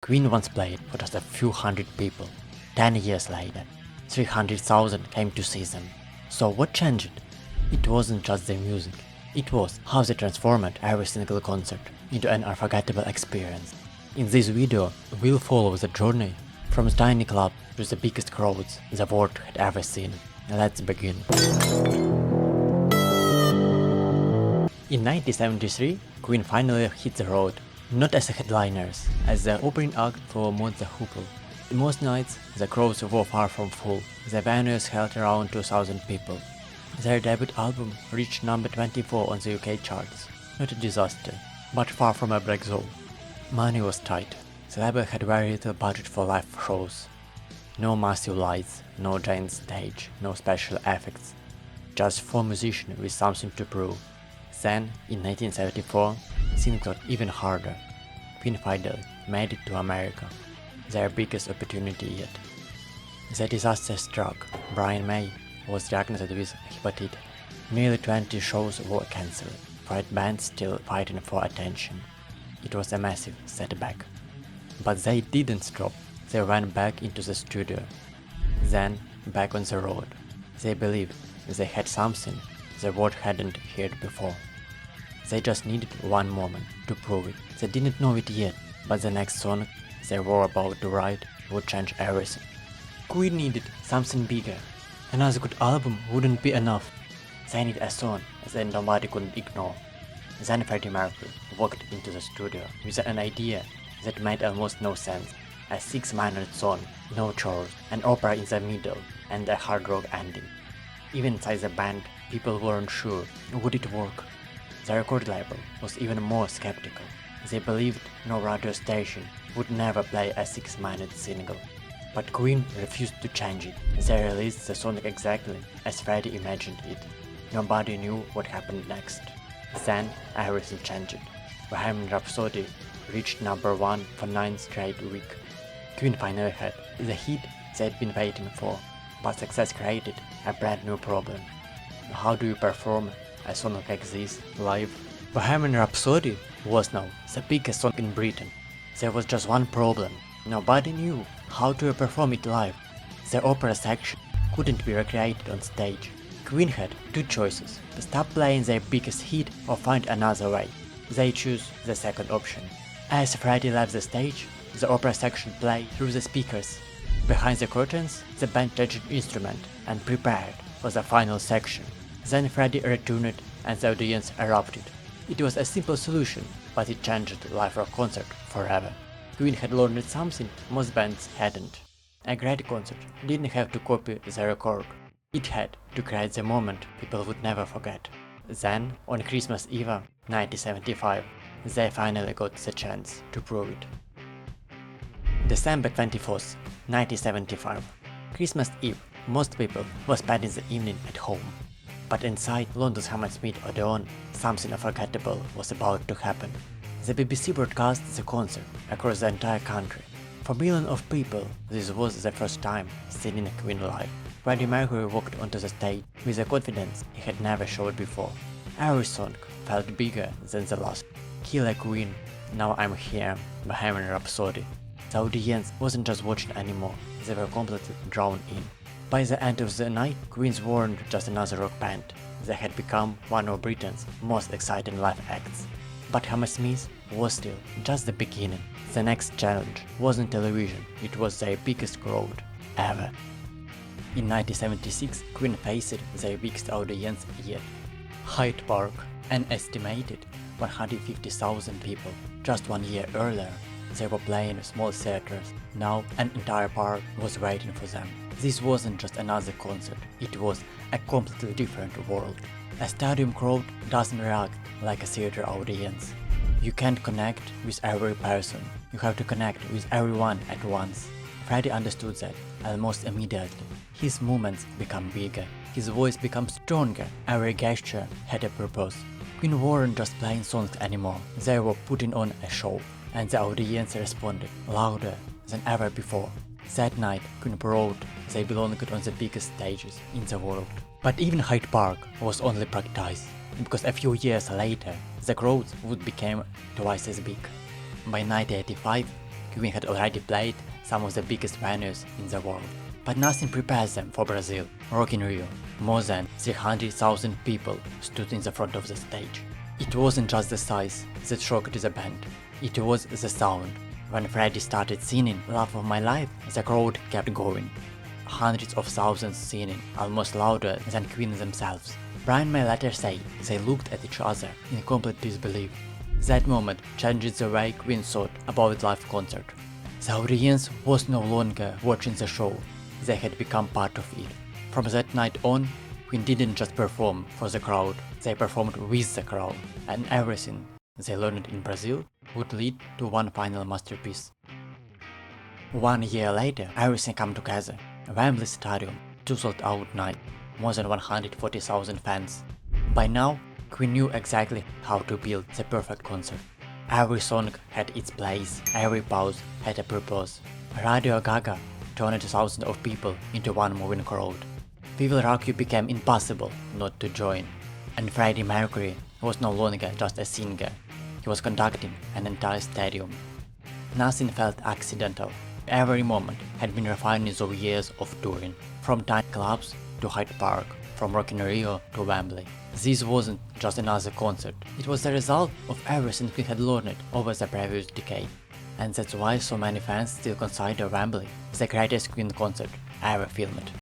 Queen once played for just a few hundred people. 10 years later, 300,000 came to see them. So what changed? It wasn't just their music. It was how they transformed every single concert into an unforgettable experience. In this video, we'll follow the journey from the tiny club to the biggest crowds the world had ever seen. Let's begin. In 1973, Queen finally hit the road, not as headliners, as the opening act for Month the Hoople. Most nights, the crowds were far from full. The venues held around 2,000 people. Their debut album reached number 24 on the UK charts. Not a disaster, but far from a breakthrough. Money was tight. The label had very little budget for live shows. No massive lights, no giant stage, no special effects. Just 4 musicians with something to prove. Then, in 1974, things got even harder. Queen finally made it to America, their biggest opportunity yet. The disaster struck. Brian May was diagnosed with hepatitis. Nearly 20 shows were cancelled, with bands still fighting for attention. It was a massive setback. But they didn't stop. They went back into the studio. Then, back on the road. They believed they had something the world hadn't heard before. They just needed one moment to prove it. They didn't know it yet, but the next song they were about to write would change everything. Queen needed something bigger. Another good album wouldn't be enough. They needed a song that nobody could ignore. Then Freddie Mercury walked into the studio with an idea that made almost no sense. A 6-minute song, no chorus, an opera in the middle, and a hard rock ending. Even inside the band, people weren't sure, would it work? The record label was even more skeptical. They believed no radio station would never play a 6-minute single. But Queen refused to change it. They released the song exactly as Freddie imagined it. Nobody knew what happened next. Then everything changed. Bohemian Rhapsody reached number 1 for 9 straight weeks. Queen finally had the hit they'd been waiting for, but success created a brand new problem. How do you perform a song like this live? Bohemian Rhapsody was now the biggest song in Britain. There was just one problem. Nobody knew how to perform it live. The opera section couldn't be recreated on stage. Queen had two choices: to stop playing their biggest hit or find another way. They chose the second option. As Freddie left the stage, the opera section played through the speakers. Behind the curtains, the band changed instrument and prepared for the final section. Then Freddie returned and the audience erupted. It was a simple solution, but it changed the live rock concert forever. Queen had learned something most bands hadn't. A great concert didn't have to copy the record. It had to create the moment people would never forget. Then, on Christmas Eve 1975, they finally got the chance to prove it. December 24th, 1975. Christmas Eve. Most people were spending the evening at home. But inside London's Hammersmith Odeon, something unforgettable was about to happen. The BBC broadcast the concert across the entire country. For millions of people, this was the first time seeing Queen live. Freddie Mercury walked onto the stage with a confidence he had never showed before. Every song felt bigger than the last. Killer Queen, Now I'm Here, Bohemian Rhapsody. The audience wasn't just watching anymore, they were completely drawn in. By the end of the night, Queens weren't just another rock band. They had become one of Britain's most exciting live acts. But Hammersmith was still just the beginning. The next challenge wasn't television, it was their biggest crowd ever. In 1976, Queen faced their biggest audience yet. Hyde Park, an estimated 150,000 people. Just 1 year earlier, they were playing small theaters. Now an entire park was waiting for them. This wasn't just another concert, it was a completely different world. A stadium crowd doesn't react like a theater audience. You can't connect with every person, you have to connect with everyone at once. Freddie understood that almost immediately. His movements become bigger, his voice becomes stronger, every gesture had a purpose. Queen weren't just playing songs anymore, they were putting on a show, and the audience responded louder than ever before. That night, Queen proved they belonged on the biggest stages in the world. But even Hyde Park was only practice, because a few years later, the crowds would become twice as big. By 1985, Queen had already played some of the biggest venues in the world. But nothing prepares them for Brazil. Rock in Rio. More than 300,000 people stood in the front of the stage. It wasn't just the size that shocked the band, it was the sound. When Freddie started singing Love of My Life, the crowd kept going. Hundreds of thousands singing, almost louder than Queen themselves. Brian may later say they looked at each other in complete disbelief. That moment changed the way Queen thought about live concert. The audience was no longer watching the show, they had become part of it. From that night on, Queen didn't just perform for the crowd, they performed with the crowd, and everything they learned in Brazil would lead to one final masterpiece. 1 year later, everything came together. Wembley Stadium, 2 sold-out nights, more than 140,000 fans. By now, Queen knew exactly how to build the perfect concert. Every song had its place, every pause had a purpose. Radio Gaga turned thousands of people into one moving crowd. We Will Rock You became impossible not to join. And Freddie Mercury was no longer just a singer, he was conducting an entire stadium. Nothing felt accidental. Every moment had been refined through years of touring, from tiny clubs to Hyde Park, from Rock in Rio to Wembley. This wasn't just another concert, it was the result of everything we had learned over the previous decade. And that's why so many fans still consider Wembley the greatest Queen concert ever filmed.